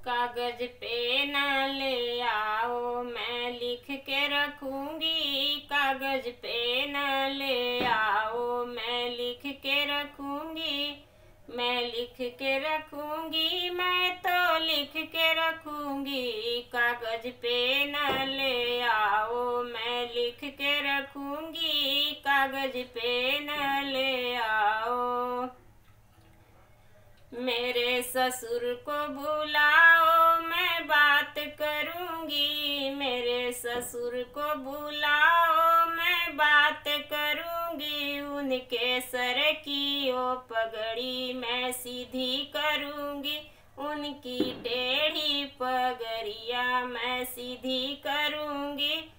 कागज पे न ले आओ, मैं लिख के रखूंगी। कागज पे न ले आओ, मैं लिख के रखूंगी। मैं लिख के रखूंगी, मैं तो लिख के रखूंगी। कागज पे न ले आओ, मैं लिख के रखूंगी। कागज पे न ले आओ। मेरे ससुर को बुलाओ, मैं बात करूंगी। मेरे ससुर को बुलाओ, मैं बात करूंगी। उनके सर की ओ पगड़ी मैं सीधी करूंगी। उनकी टेढ़ी पगड़िया मैं सीधी करूंगी।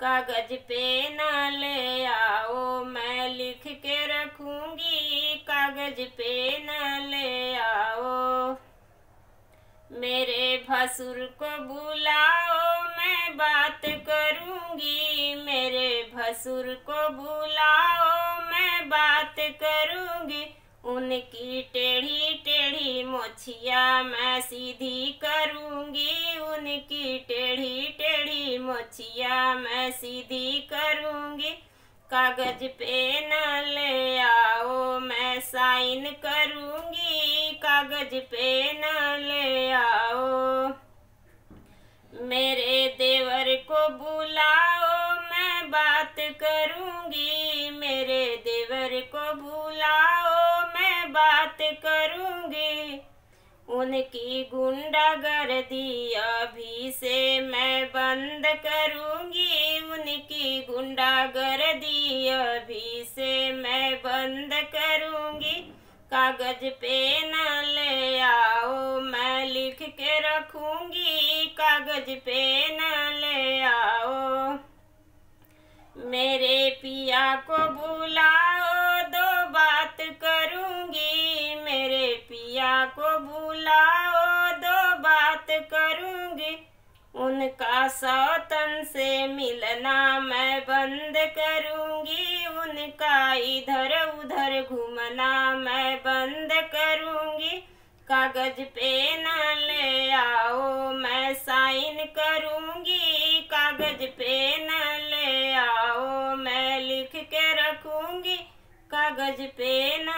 कागज पे न ले आओ, मैं लिख के रखूंगी। कागज पे न ले आओ। मेरे भसुर को बुलाओ, मैं बात करूंगी। मेरे भसुर को बुलाओ, मैं बात करूंगी। उनकी टेढ़ी टेढ़ी मोछिया मैं सीधी करूंगी। उनकी टेढ़ी टेढ़ी मोछिया मैं सीधी करूंगी। कागज पे न ले आओ, मैं साइन करूंगी। कागज पे न ले आओ। मेरे देवर को बुलाओ, मैं बात करूंगी। मेरे देवर को बुलाओ, मैं बात करूंगी। उनकी गुंडागर्दी अभी से मैं बंद करूंगी। उनकी गुंडागर्दी अभी से मैं बंद करूंगी। कागज पे न ले आओ, मैं लिख के रखूंगी। कागज पे न ले आओ। मेरे पिया को बुलाओ, दो बात करूंगी। मेरे पिया को बुलाओ, दो बात करूंगी। उनका सौतन से मिलना मैं बंद करूंगी। उनका इधर उधर घूमना मैं बंद करूंगी। कागज पे न ले आओ, मैं साइन करूंगी। कागज पे न ले आओ, मैं लिख के रखूंगी। कागज पे न